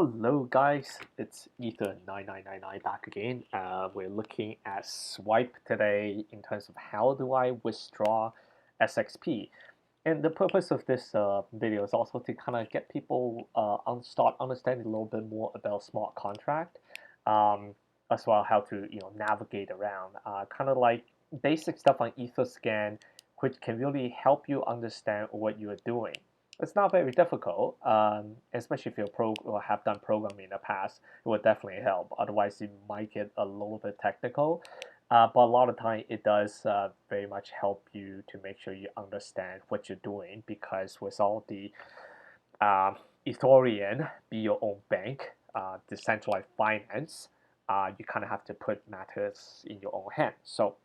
Hello guys, it's Ether9999 back again. We're looking at swipe today in terms of how do I withdraw SXP. And the purpose of this video is also to kind of get people start understanding a little bit more about smart contract, um, as well how to navigate around, kind of like basic stuff on Etherscan, which can really help you understand what you are doing. It's not very difficult, especially if you're or have done programming in the past. It would definitely help. Otherwise, it might get a little bit technical. But a lot of time, it does very much help you to make sure you understand what you're doing. Because with all the Ethereum, be your own bank, decentralized finance, you kind of have to put matters in your own hands. So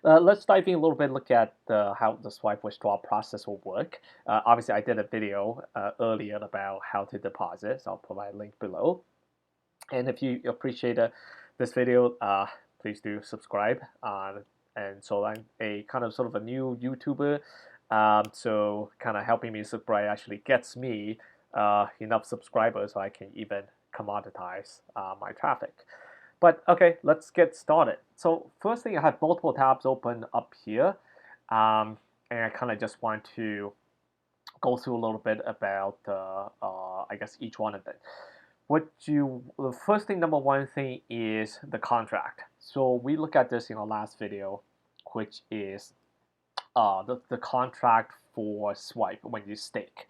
let's dive in a little bit, look at how the swipe withdrawal process will work. Obviously, I did a video earlier about how to deposit, so I'll provide a link below. And if you appreciate this video, please do subscribe. And so I'm a kind of sort of a new YouTuber, so kind of helping me subscribe actually gets me enough subscribers so I can even commoditize my traffic. But okay, let's get started. So first thing, I have multiple tabs open up here, and I kind of just want to go through a little bit about, I guess, each one of them. The first thing, number one thing is the contract. So we look at this in our last video, which is the contract for swipe when you stake.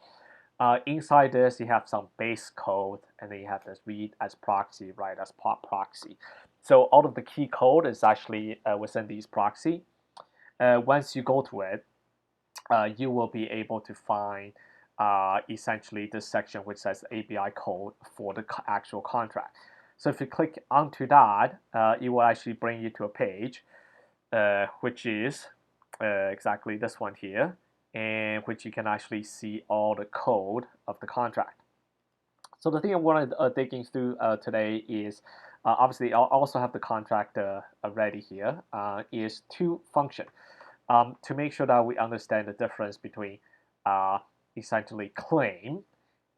Inside this, you have some base code, and then you have this read as proxy, write as proxy. So all of the key code is actually within these proxy. Once you go to it, you will be able to find essentially this section which says API code for the actual contract. So if you click onto that, it will actually bring you to a page, which is exactly this one here, and which you can actually see all the code of the contract. So the thing I want to digging through today is obviously I'll also have the contract ready here. Is two function to make sure that we understand the difference between essentially claim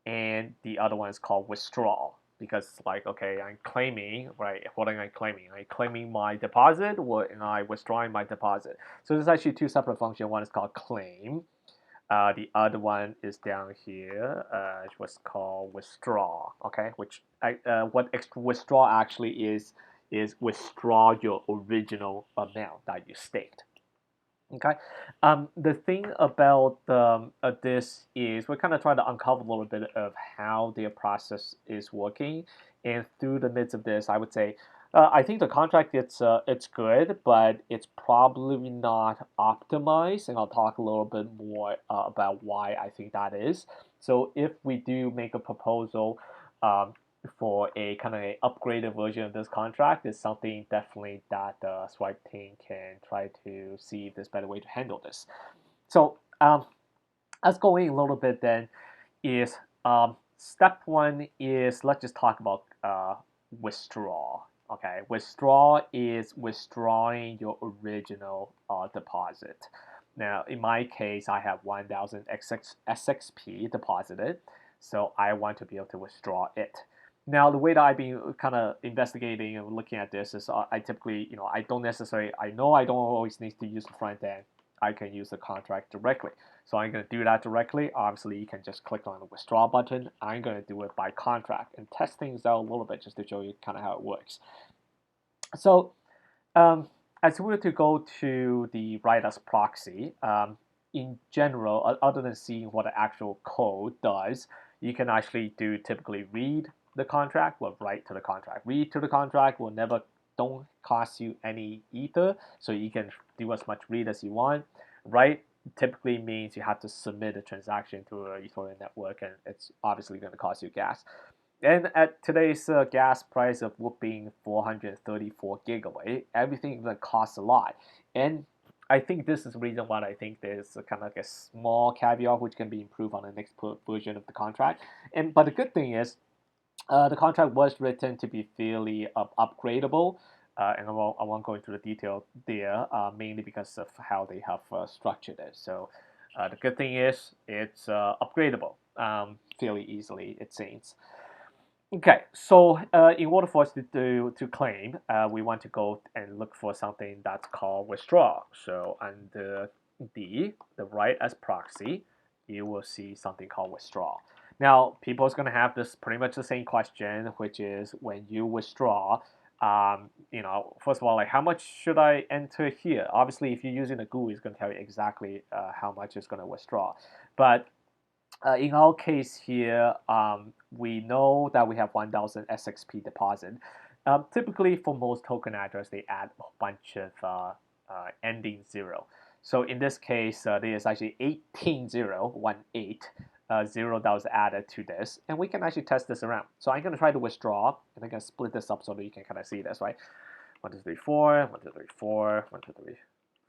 and the other one is called withdrawal. Because it's like, okay, I'm claiming, right? What am I claiming? Am I claiming my deposit, or am I withdrawing my deposit? So there's actually two separate functions. One is called claim. The other one is down here, which was called withdraw. Okay, what withdraw actually is withdraw your original amount that you staked. Okay, the thing about this is we're kind of trying to uncover a little bit of how their process is working, and through the midst of this, I would say I think the contract it's good, but it's probably not optimized, and I'll talk a little bit more about why I think that is. So if we do make a proposal for a kind of a upgraded version of this contract, is something definitely that the Swipe team can try to see if there's a better way to handle this. So let's go in a little bit then. Is step one is let's just talk about withdraw. Okay, withdraw is withdrawing your original deposit. Now, in my case, I have 1,000 SXP deposited, so I want to be able to withdraw it. Now, the way that I've been kind of investigating and looking at this is I typically, I don't always need to use the front end. I can use the contract directly. So I'm going to do that directly. Obviously, you can just click on the withdraw button. I'm going to do it by contract and test things out a little bit just to show you kind of how it works. So as we were to go to the write as proxy, in general, other than seeing what the actual code does, you can actually typically read the contract or write to the contract. Read to the contract will don't cost you any ether, so you can do as much read as you want. Write typically means you have to submit a transaction to an Ethereum network, and it's obviously going to cost you gas. And at today's gas price of whooping 434 gigawatt, everything that costs a lot. And I think this is the reason why I think there's kind of like a small caveat which can be improved on the next version of the contract. But the good thing is, the contract was written to be fairly upgradable, and I won't go into the detail there, mainly because of how they have structured it. So the good thing is it's upgradable fairly easily, it seems. Okay, so in order for us to claim, we want to go and look for something that's called withdrawal. So under the right as proxy, you will see something called withdrawal. Now, people's going to have this pretty much the same question, which is when you withdraw, first of all, like how much should I enter here? Obviously, if you're using a GUI, it's going to tell you exactly how much it's going to withdraw. But in our case here, we know that we have 1,000 SXP deposit. Typically, for most token address, they add a bunch of ending zero. So in this case, there is actually 18,018 zero that was added to this, and we can actually test this around. So I'm going to try to withdraw, and I'm going to split this up so that you can kind of see this, right? 1, 2, 3, 4, 1, 2, 3, 4, 1, 2, 3,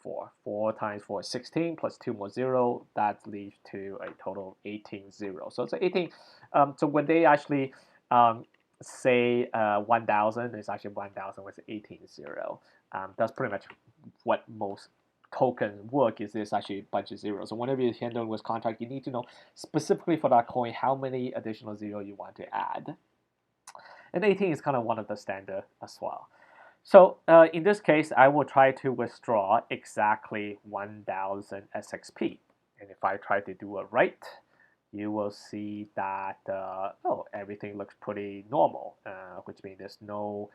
4. 4 times 4 is 16, plus 2 more 0. That leads to a total of 18 0. So it's 18. So when they actually say 1,000, it's actually 1,000 with 18 0. That's pretty much what most token work is. There's actually a bunch of zeros. So whenever you're handling with contract, you need to know specifically for that coin how many additional zero you want to add. And 18 is kind of one of the standard as well. So in this case, I will try to withdraw exactly 1,000 SXP. And if I try to do a write, you will see that, everything looks pretty normal, which means there's no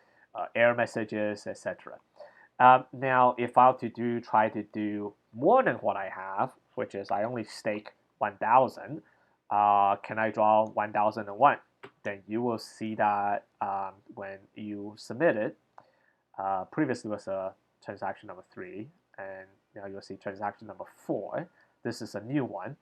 error messages, etc. Now, if I were to try to do more than what I have, which is I only stake 1,000, can I draw 1,001? Then you will see that when you submit it, previously was a transaction number 3, and now you'll see transaction number 4. This is a new one,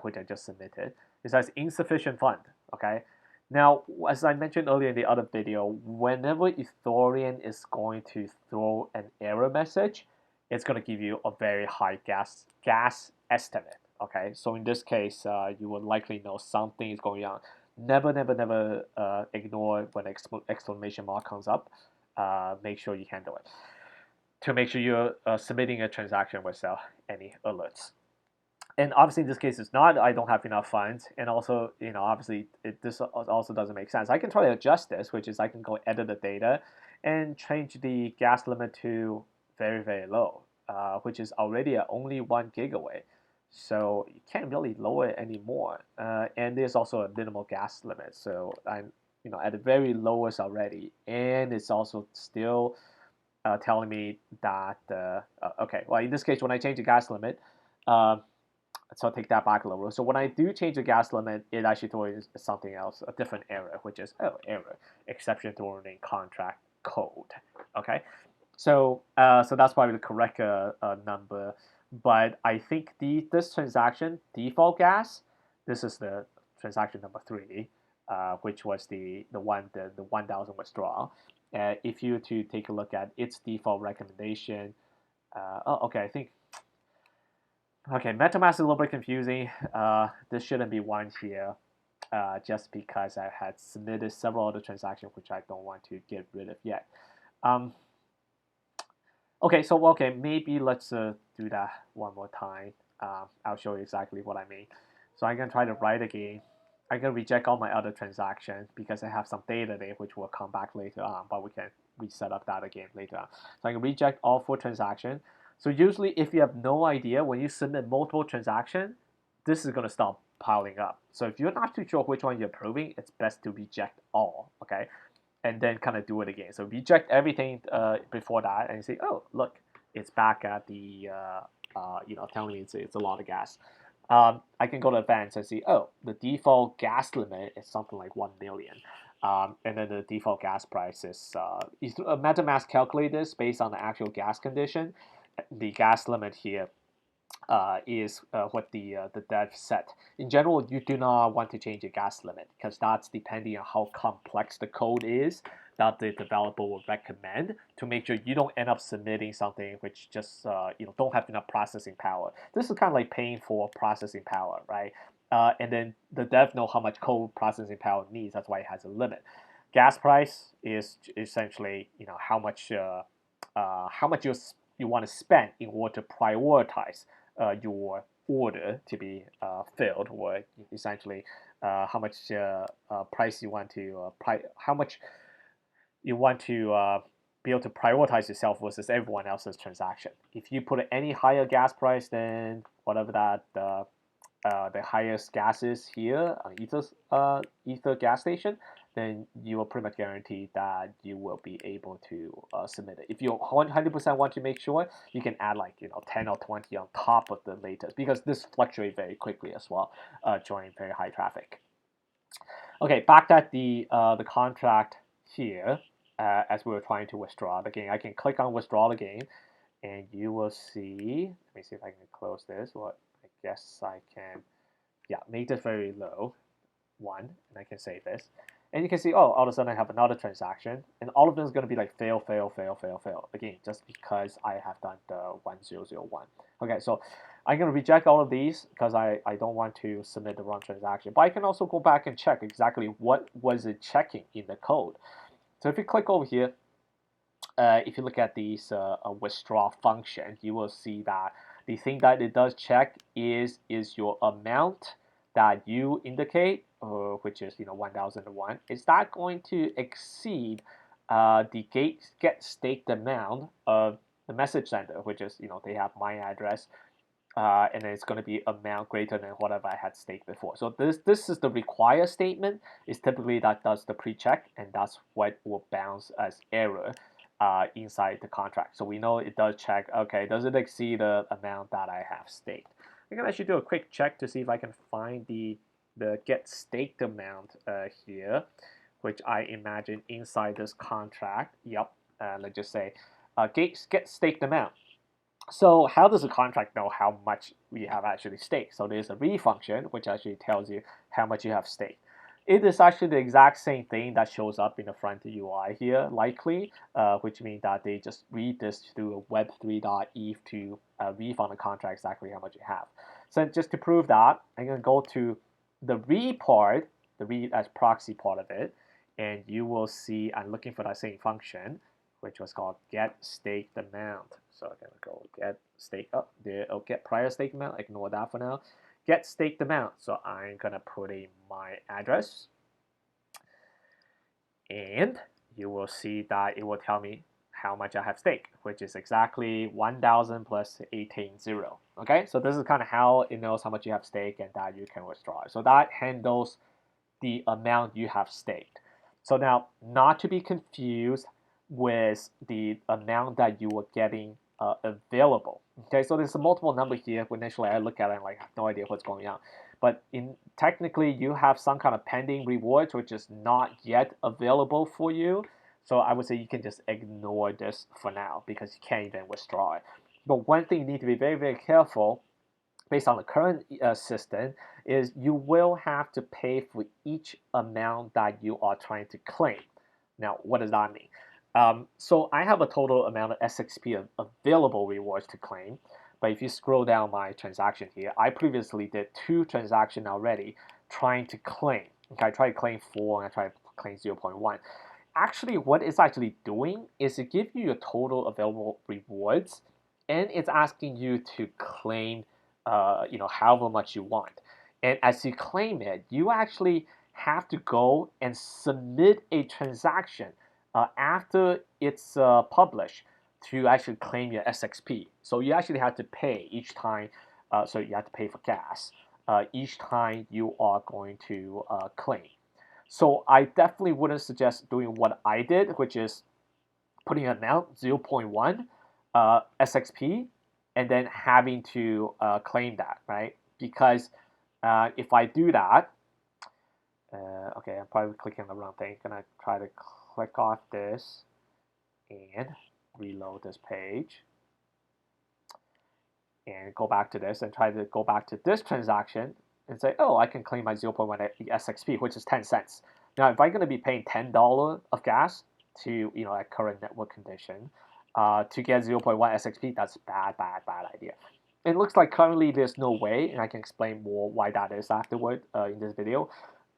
which I just submitted. It says insufficient fund. Okay. Now, as I mentioned earlier in the other video, whenever Ethereum is going to throw an error message, it's going to give you a very high gas estimate. Okay, so in this case, you will likely know something is going on. Never, never, never ignore when exclamation mark comes up. Make sure you handle it to make sure you're submitting a transaction without any alerts. And obviously, in this case, it's not. I don't have enough funds, and also, obviously, this also doesn't make sense. I can try to adjust this, which is I can go edit the data and change the gas limit to very, very low, which is already at only 1 gig away. So you can't really lower it anymore. And there's also a minimal gas limit. So I'm, at the very lowest already, and it's also still telling me that okay. Well, in this case, when I change the gas limit. So I'll take that back a little. So when I do change the gas limit, it actually throws something else, a different error, which is error, exception thrown in contract code. Okay, so that's probably the correct number. But I think this transaction default gas, this is the transaction number 3, which was the 1,000 withdrawal. If you to take a look at its default recommendation, okay, I think. Okay, MetaMask is a little bit confusing. This shouldn't be one here, just because I had submitted several other transactions which I don't want to get rid of yet. Okay, so maybe let's do that one more time. I'll show you exactly what I mean. So I'm gonna try to write again. I'm gonna reject all my other transactions because I have some data there which will come back later on, but we can reset up that again later on. So I can reject all 4 transactions. So usually if you have no idea, when you submit multiple transactions, this is going to start piling up. So if you're not too sure which one you're approving, it's best to reject all, okay? And then kind of do it again. So reject everything before that and say, oh, look, it's back at the, telling me it's a lot of gas. I can go to advanced and see, oh, the default gas limit is something like 1 million. And then the default gas price is, MetaMask calculate this based on the actual gas condition. The gas limit here is what the dev set. In general, you do not want to change the gas limit because that's depending on how complex the code is that the developer will recommend to make sure you don't end up submitting something which just don't have enough processing power. This is kind of like paying for processing power, right? And then the dev know how much code processing power needs. That's why it has a limit. Gas price is essentially how much you want to spend in order to prioritize your order to be filled, or essentially how much price you want to how much you want to be able to prioritize yourself versus everyone else's transaction. If you put any higher gas price than whatever that the highest gas is here on Ether gas station, then you will pretty much guarantee that you will be able to submit it. If you 100% want to make sure, you can add like 10 or 20 on top of the latest, because this fluctuates very quickly as well during very high traffic. Okay, back at the contract here, as we were trying to withdraw. Again, I can click on withdrawal again, and you will see. Let me see if I can close this. Well, I guess I can. Yeah, make this very low, 1, and I can save this. And you can see, oh, all of a sudden I have another transaction, and all of them is going to be like fail, fail, fail, fail, fail. Again, just because I have done the 1001. Okay, so I'm going to reject all of these because I don't want to submit the wrong transaction. But I can also go back and check exactly what was it checking in the code. So if you click over here, if you look at these withdraw function, you will see that the thing that it does check is your amount that you indicate, which is 1001. Is that going to exceed the get staked amount of the message sender, which is they have my address, and then it's going to be amount greater than whatever I had staked before. So this is the require statement. Is typically that does the pre-check, and that's what will bounce as error inside the contract. So we know it does check, okay, does it exceed the amount that I have staked? I'm going to actually do a quick check to see if I can find the get staked amount here, which I imagine inside this contract. Yep, let's just say get staked amount. So how does the contract know how much we have actually staked? So there's a read function, which actually tells you how much you have staked. It is actually the exact same thing that shows up in the front UI here, likely, which means that they just read this through a web3.eth to read from the contract exactly how much you have. So just to prove that, I'm going to go to the read part, the read as proxy part of it, and you will see I'm looking for that same function, which was called get staked amount. So I'm going to go get stake up there. Oh, get prior stake amount. Ignore that for now. Get staked amount. So I'm going to put in my address. And you will see that it will tell me how much I have staked, which is exactly 1,000 plus 18,0. Okay, so this is kind of how it knows how much you have staked and that you can withdraw. So that handles the amount you have staked. So now, not to be confused with the amount that you were getting available. Okay, so there's a multiple number here. Initially, I look at it and like, I have no idea what's going on. But technically, you have some kind of pending rewards which is not yet available for you. So I would say you can just ignore this for now because you can't even withdraw it. But one thing you need to be very, very careful based on the current system is you will have to pay for each amount that you are trying to claim. Now, what does that mean? So I have a total amount of SXP available rewards to claim, but if you scroll down my transaction here, I previously did 2 transactions already trying to claim. Okay, I tried to claim 4 and I tried to claim 0.1. Actually, what it's actually doing is it gives you your total available rewards, and it's asking you to claim however much you want. And as you claim it, you actually have to go and submit a transaction after it's published to actually claim your SXP. So you actually have to pay each time. So you have to pay for gas each time you are going to claim. So I definitely wouldn't suggest doing what I did, which is putting an amount 0.1 SXP and then having to claim that, right? Because if I do that, okay, I'm probably clicking on the wrong thing. Gonna try to click off this and reload this page and go back to this and try to go back to this transaction and say, oh, I can claim my 0.1 SXP, which is 10 cents. Now, if I'm going to be paying $10 of gas to, at current network condition, to get 0.1 SXP, that's bad idea. It looks like currently there's no way, and I can explain more why that is afterward in this video,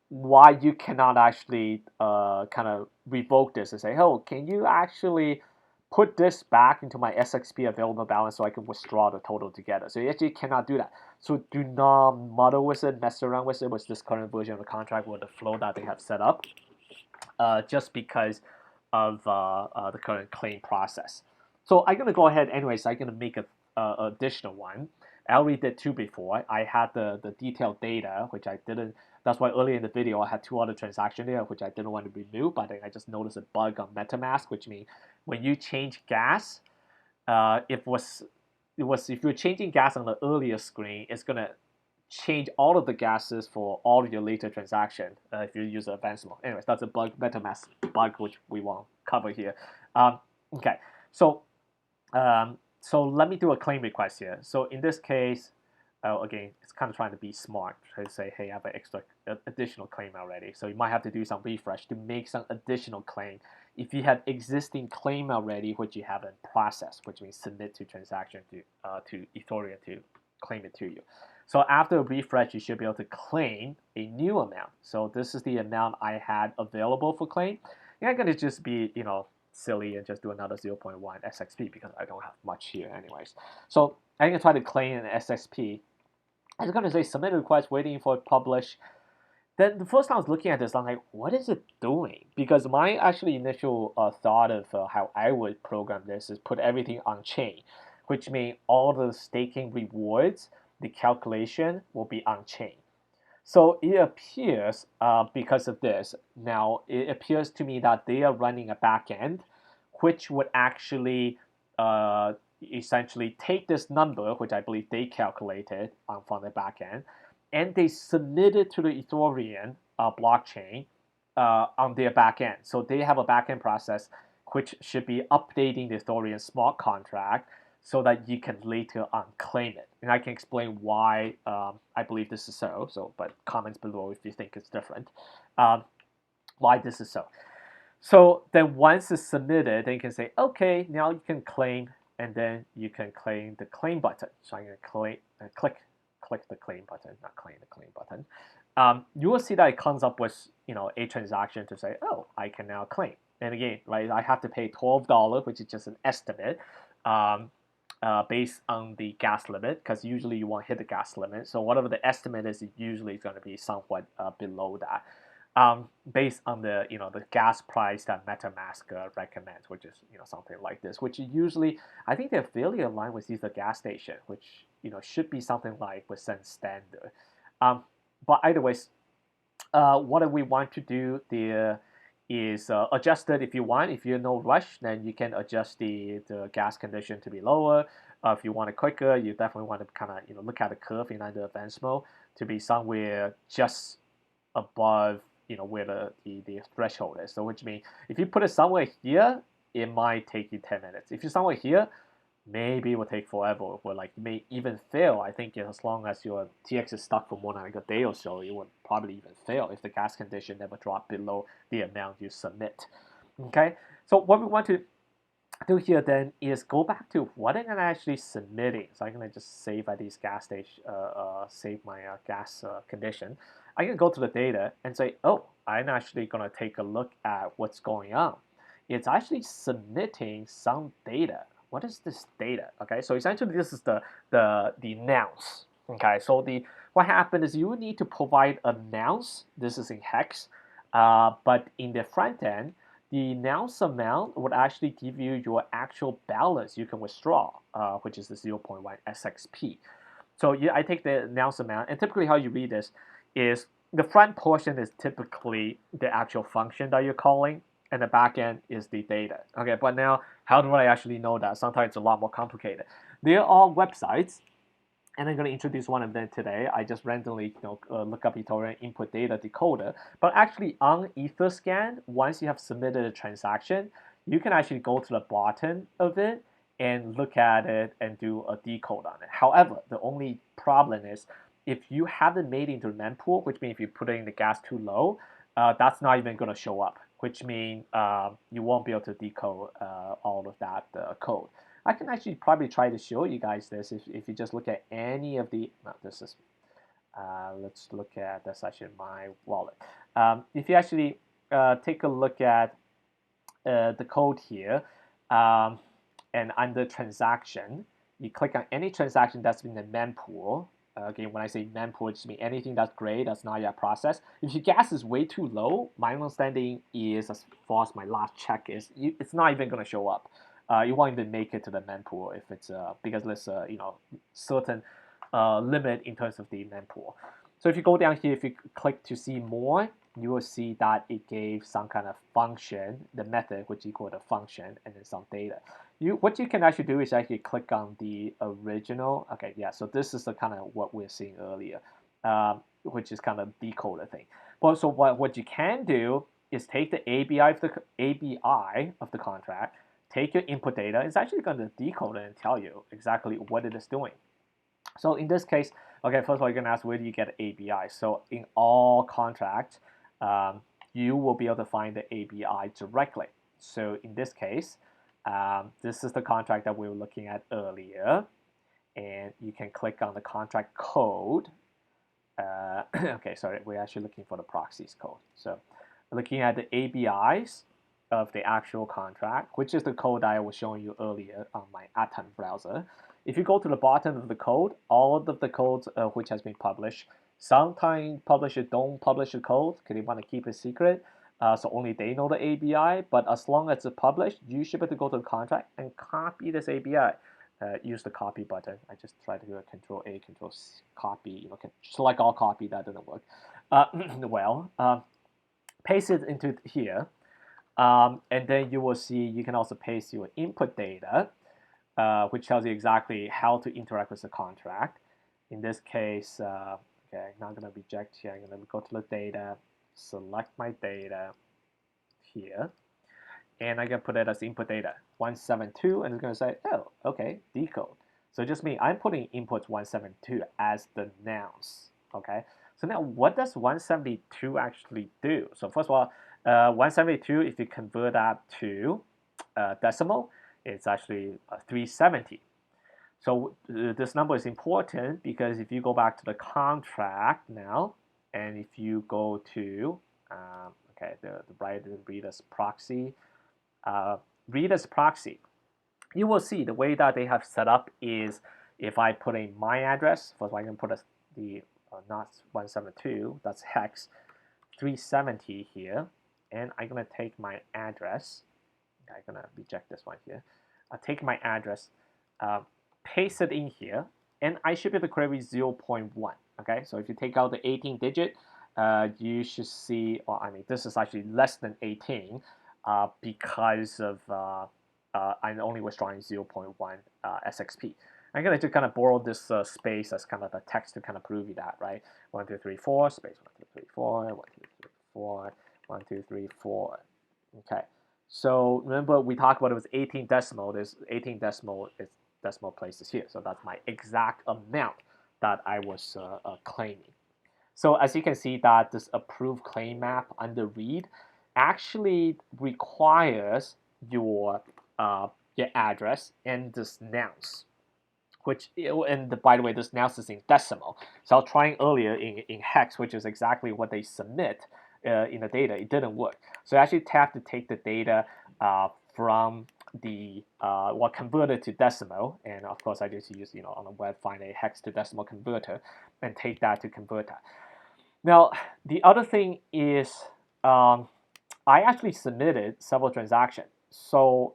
why you cannot actually kind of revoke this and say, oh, can you actually put this back into my SXP available balance so I can withdraw the total together. So you actually cannot do that. So do not muddle with it, mess around with it with this current version of the contract with the flow that they have set up, just because of the current claim process. So I'm gonna go ahead anyways. I'm gonna make a additional one. I already did two before. I had the detailed data, which I didn't. That's why earlier in the video I had two other transactions there, which I didn't want to remove, but then I just noticed a bug on MetaMask, which means when you change gas, if you're changing gas on the earlier screen, it's gonna change all of the gases for all of your later transaction if you use advanced mode. Anyways, that's a bug, MetaMask bug, which we won't cover here. Okay, so so let me do a claim request here. So in this case, again, it's kind of trying to be smart. Try to say, hey, I have an extra additional claim already. So you might have to do some refresh to make some additional claim. If you have existing claim already, which you haven't processed, which means submit to transaction to Ethereum to claim it to you. So after a refresh, you should be able to claim a new amount. So this is the amount I had available for claim. And I'm gonna just be, silly and just do another 0.1 SXP because I don't have much here anyways. So I'm gonna try to claim an SXP. I'm gonna say submit a request, waiting for it publish. Then the first time I was looking at this, I'm like, what is it doing? Because my actually initial thought of how I would program this is put everything on chain, which means all the staking rewards, the calculation will be on chain. So it appears, because of this, now it appears to me that they are running a backend, which would actually essentially take this number, which I believe they calculated from the backend, and they submit it to the Ethereum blockchain on their backend. So they have a backend process which should be updating the Ethereum smart contract so that you can later unclaim it. And I can explain why I believe this is so. But comments below if you think it's different. Why this is so. So then once it's submitted, then you can say, okay, now you can claim, and then you can claim the claim button. So I'm going to click the claim button, not claim the claim button. You will see that it comes up with a transaction to say, oh, I can now claim. And again, right, I have to pay $12, which is just an estimate. Based on the gas limit, because usually you won't hit the gas limit. So whatever the estimate is, it usually is going to be somewhat below that, based on the the gas price that MetaMask recommends, which is something like this. Which usually I think they're fairly aligned with either gas station, which should be something like % standard. But either ways, what we want to do there is adjust it if you want. If you're no rush, then you can adjust the gas condition to be lower. If you want it quicker, you definitely want to kind of look at the curve in the advanced mode to be somewhere just above where the threshold is. So which means if you put it somewhere here, it might take you 10 minutes. If you're somewhere here, maybe it will take forever, or like you may even fail. I think as long as your TX is stuck for more than like a day or so, it would probably even fail if the gas condition never dropped below the amount you submit. Okay, so what we want to do here then is go back to what am I actually submitting. So I'm gonna just save at these gas station, save my gas condition. I can go to the data and say, oh, I'm actually gonna take a look at what's going on. It's actually submitting some data. What is this data? Okay, so essentially this is the nonce. Okay, so what happened is you need to provide a nonce. This is in hex, but in the front end, the nonce amount would actually give you your actual balance you can withdraw, which is the 0.1 SXP. So I take the nonce amount, and typically how you read this is the front portion is typically the actual function that you're calling, and the back end is the data. Okay, but now how do I actually know that? Sometimes it's a lot more complicated. There are websites, and I'm going to introduce one of them today. I just randomly look up Ethereum input data decoder. But actually on Etherscan, once you have submitted a transaction, you can actually go to the bottom of it and look at it and do a decode on it. However, the only problem is if you haven't made it into the mempool, which means if you put in the gas too low, that's not even going to show up, which means you won't be able to decode all of that code. I can actually probably try to show you guys this if you just look at any of the, no, this is, let's look at, that's actually my wallet. If you actually take a look at the code here, and under transaction, you click on any transaction that's in the mempool. Again, when I say mempool, it just means anything that's gray, that's not yet processed. If your gas is way too low, my understanding is, as far as my last check is, it's not even going to show up. You won't even make it to the mempool if it's because there's a certain limit in terms of the mempool. So if you go down here, if you click to see more, you will see that it gave some kind of function, the method which equal the function, and then some data. What you can actually do is actually click on the original. Okay, yeah. So this is the kind of what we're seeing earlier, which is kind of decoder thing. But so what you can do is take the ABI of the contract, take your input data. It's actually going to decode it and tell you exactly what it is doing. So in this case, okay, first of all, you're going to ask where do you get ABI? So in all contracts, you will be able to find the ABI directly. So in this case, this is the contract that we were looking at earlier, and you can click on the contract code. Okay, sorry, we're actually looking for the proxies code. So looking at the ABIs of the actual contract, which is the code I was showing you earlier on my Atom browser. If you go to the bottom of the code, all of the codes which has been published, sometimes publishers don't publish the code because they want to keep it secret, so only they know the ABI. But as long as it's published, you should be able to go to the contract and copy this ABI. Use the copy button. I just tried to do a Control A, Control C, copy. Select all copy. That doesn't work. Paste it into here, and then you will see you can also paste your input data, which tells you exactly how to interact with the contract. In this case, okay, I'm not going to reject here. I'm going to go to the data, select my data here, and I can put it as input data 172, and it's going to say, oh, okay, decode. So it just means I'm putting inputs 172 as the nouns. Okay. So now, what does 172 actually do? So first of all, 172, if you convert that to decimal, it's actually 370. So this number is important because if you go back to the contract now, and if you go to okay, the reader's proxy, you will see the way that they have set up is if I put in my address, first of all, I can put the not 172, that's hex 370 here, and I'm gonna take my address. I'm gonna reject this one here. I'll take my address, paste it in here, and I should be able to query 0.1. Okay, so if you take out the 18 digit, you should see, well, I mean, this is actually less than 18 because of I'm only withdrawing 0.1 SXP. I'm going to just kind of borrow this space as kind of the text to kind of prove you that, right? 1, 2, 3, 4, space 1, 2, 3, 4, 1, 2, 3, 4, 1, 2, 3, 4. Okay. So remember we talked about it was 18 decimal. There's 18 decimal places here. So that's my exact amount that I was claiming. So as you can see that this approved claim map under read actually requires your address and this nouns. And by the way, this nouns is in decimal. So I was trying earlier in hex, which is exactly what they submit in the data. It didn't work. So I actually have to take the data from the convert it to decimal, and of course I just use on the web find a hex to decimal converter and take that to convert that. Now the other thing is I actually submitted several transactions. So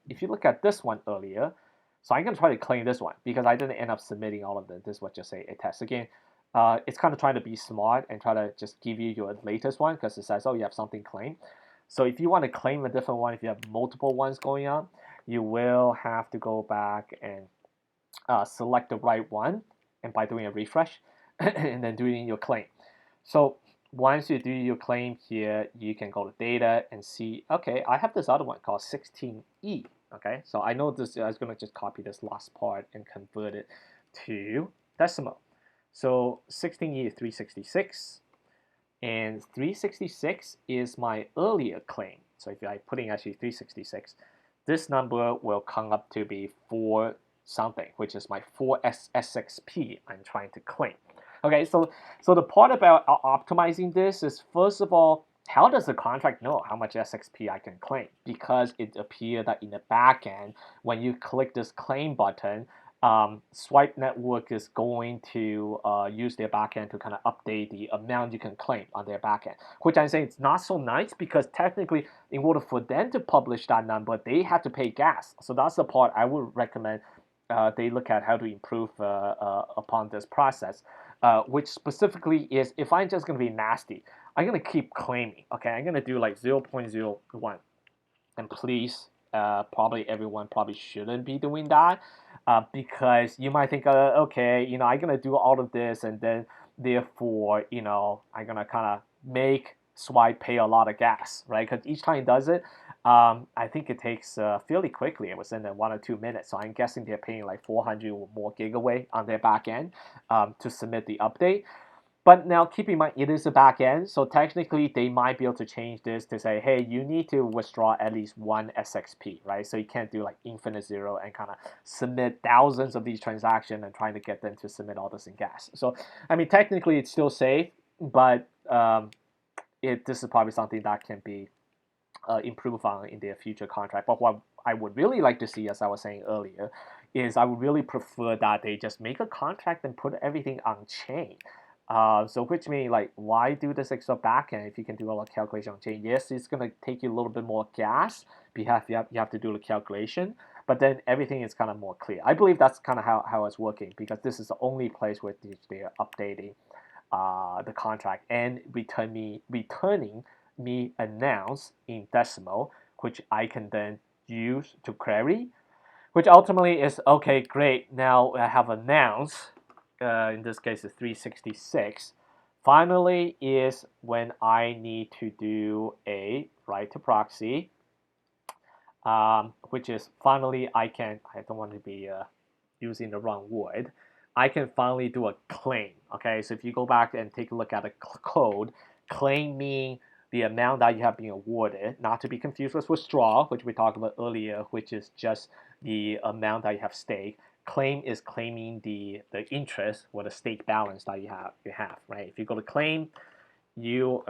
if you look at this one earlier. So I'm going to try to claim this one because I didn't end up submitting all of them. This was just a test. Again, it's kind of trying to be smart and try to just give you your latest one because it says, oh, you have something claimed. So if you want to claim a different one, if you have multiple ones going on, you will have to go back and select the right one, and by doing a refresh and then doing your claim. So once you do your claim here, you can go to data and see, okay, I have this other one called 16E. Okay, so I know this. I was going to just copy this last part and convert it to decimal. So 16E is 366, and 366 is my earlier claim. So if I put in actually 366, this number will come up to be 4 something, which is my 4 SXP I'm trying to claim. Okay, so the part about optimizing this is, first of all, how does the contract know how much SXP I can claim? Because it appears that in the back end, when you click this claim button, Swipe Network is going to use their backend to kind of update the amount you can claim on their backend, which I'm saying it's not so nice because technically, in order for them to publish that number, they have to pay gas. So that's the part I would recommend they look at how to improve upon this process, which specifically is if I'm just going to be nasty, I'm going to keep claiming. Okay, I'm going to do like 0.01, and please, probably everyone probably shouldn't be doing that because you might think, okay, I'm going to do all of this and then therefore, I'm going to kind of make Swipe pay a lot of gas, right? Because each time it does it, I think it takes fairly quickly. It was in 1 or 2 minutes. So I'm guessing they're paying like 400 or more gigaway on their back end to submit the update. But now keep in mind, it is a back end, so technically they might be able to change this to say, hey, you need to withdraw at least one SXP, right? So you can't do like infinite zero and kind of submit thousands of these transactions and trying to get them to submit all this in gas. So, I mean, technically it's still safe, but this is probably something that can be improved on in their future contract. But what I would really like to see, as I was saying earlier, is I would really prefer that they just make a contract and put everything on chain. So which means like why do this extra backend if you can do all the calculation on chain? Yes, it's gonna take you a little bit more gas because you have to do the calculation, but then everything is kind of more clear. I believe that's kind of how it's working because this is the only place where they're updating the contract and returning me announce in decimal, which I can then use to query, which ultimately is okay, great. Now I have announce. In this case is 366. Finally is when I need to do a write to proxy, which is finally I don't want to be using the wrong word. I can finally do a claim. Okay, so if you go back and take a look at the code, claim means the amount that you have been awarded, not to be confused with withdrawal, which we talked about earlier, which is just the amount that you have staked. Claim is claiming the interest or the stake balance that you have, right? If you go to claim, you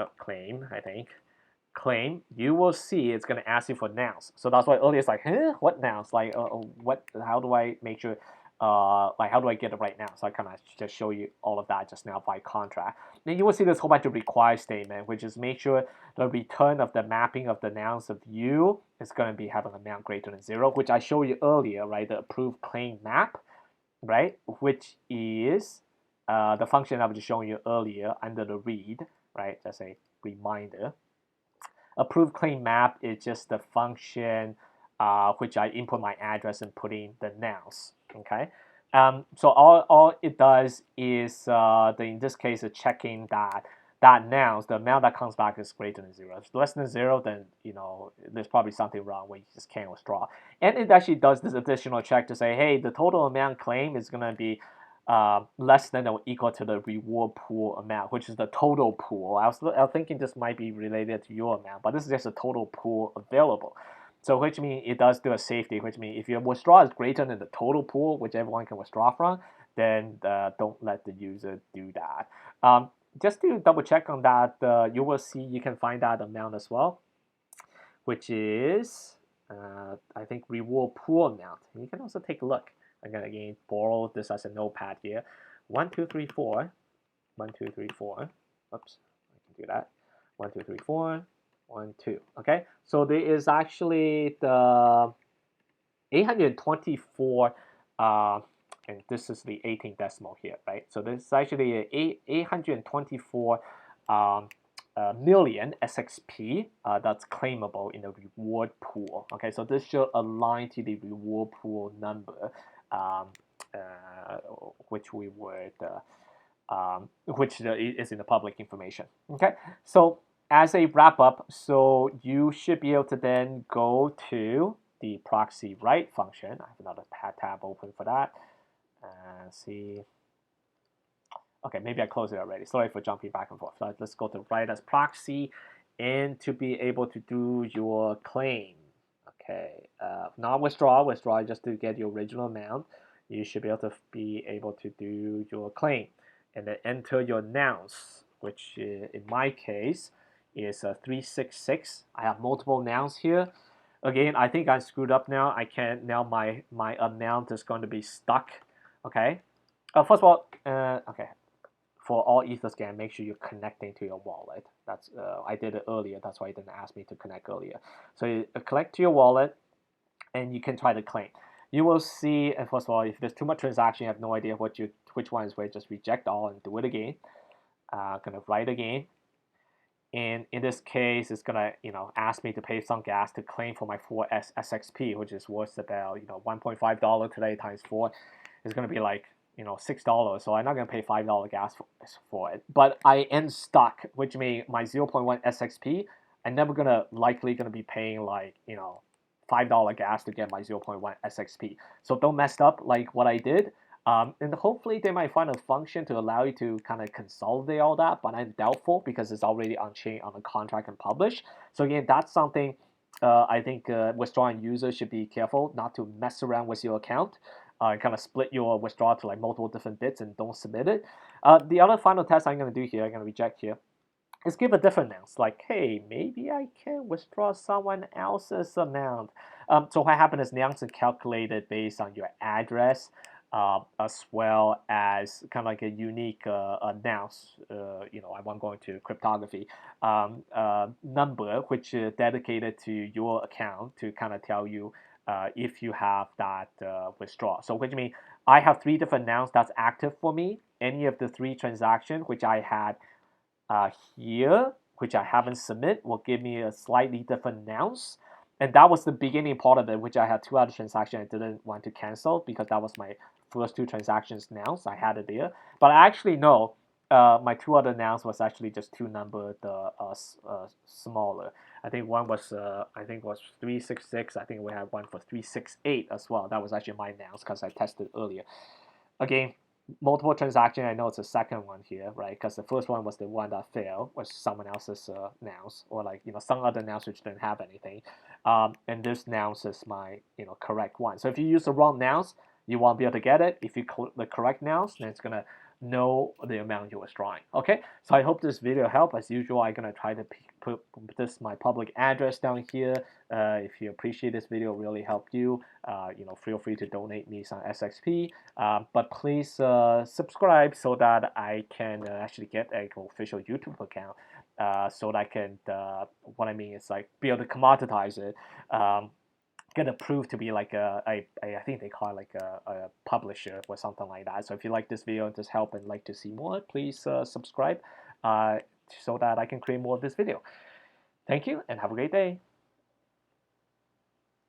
you will see it's going to ask you for nouns. So that's why earlier it's like, huh, what nouns? Like, what? How do I make sure? Like, how do I get it right now? So I kind of just show you all of that just now by contract. Then you will see this whole bunch of required statement, which is make sure the return of the mapping of the nouns of you is going to be having an amount greater than 0, which I showed you earlier, right? The approved claim map, right? Which is the function I was just showing you earlier under the read, right? Just a reminder. Approved claim map is just the function which I input my address and put in the nouns. Okay, so all it does is in this case it's checking that nouns, the amount that comes back is greater than 0. If it's less than 0, then there's probably something wrong where you just can't withdraw. And it actually does this additional check to say, hey, the total amount claimed is gonna be less than or equal to the reward pool amount, which is the total pool. I was thinking this might be related to your amount, but this is just a total pool available. So which means it does do a safety, which means if your withdrawal is greater than the total pool, which everyone can withdraw from, then don't let the user do that. Just to double check on that, you will see you can find that amount as well, which is, I think, reward pool amount. And you can also take a look. I'm going to again borrow this as a notepad here. 1, 2, 3, 4. 1, 2, 3, 4. Oops, I can do that. 1, 2, 3, 4. 1, 2. Okay, so there is actually the 824, and this is the 18 decimal here, right? So this is actually 824 million SXP that's claimable in the reward pool. Okay, so this should align to the reward pool number, which we would, which is in the public information. Okay, so as a wrap up, so you should be able to then go to the proxy write function. I have another tab open for that. See. Okay, maybe I closed it already. Sorry for jumping back and forth. So let's go to write as proxy and to be able to do your claim. Okay, not withdrawal, just to get your original amount. You should be able to do your claim and then enter your nouns, which in my case is 366. I have multiple nouns here. Again, I think I screwed up now. I can't now. My amount is going to be stuck. Okay. First of all, okay. For all Ether scan, make sure you're connecting to your wallet. That's I did it earlier. That's why it didn't ask me to connect earlier. So you connect to your wallet, and you can try to claim. You will see, and first of all, if there's too much transaction, you have no idea which one is where. Just reject all and do it again. Gonna write again. And in this case, it's gonna ask me to pay some gas to claim for my 4 SXP, which is worth about $1.5 today times 4 is gonna be like $6. So I'm not gonna pay $5 gas for it. But I am stuck, which means my 0.1 SXP, I'm never likely gonna be paying like $5 gas to get my 0.1 SXP. So don't mess up like what I did. And hopefully they might find a function to allow you to kind of consolidate all that, but I'm doubtful because it's already on chain on the contract and published. So again, that's something I think withdrawing users should be careful not to mess around with your account. Kind of split your withdrawal to like multiple different bits and don't submit it. The other final test I'm going to do here, I'm going to reject here, is give a different amount. Like, hey, maybe I can withdraw someone else's amount. So what happened is nouns are calculated based on your address, as well as kind of like a unique nouns. I won't go into cryptography number, which is dedicated to your account to kind of tell you if you have that withdrawal. So which means I have 3 different nouns that's active for me. Any of the 3 transactions which I had here, which I haven't submit, will give me a slightly different nouns. And that was the beginning part of it, which I had 2 other transactions I didn't want to cancel because that was my first 2 transactions nouns. I had it there. But I actually know my 2 other nouns was actually just 2 numbered smaller. I think one was 366. I think we had one for 368 as well. That was actually my nouns because I tested earlier. Again, multiple transaction. I know it's the second one here, right? Because the first one was the one that failed, was someone else's nouns, or like some other nouns which didn't have anything. And this nouns is my correct one. So if you use the wrong nouns, you won't be able to get it. If you click the correct nouns, then it's gonna know the amount you're withdrawing. Okay, so I hope this video helped. As usual, I'm gonna try to put my public address down here. If you appreciate this video, really helped you. Feel free to donate me some SXP. But please subscribe so that I can actually get an official YouTube account. So that I can, what I mean is like be able to commoditize it. Get approved to be like I think they call it like a publisher or something like that. So if you like this video and just help and like to see more, please subscribe so that I can create more of this video. Thank you and have a great day.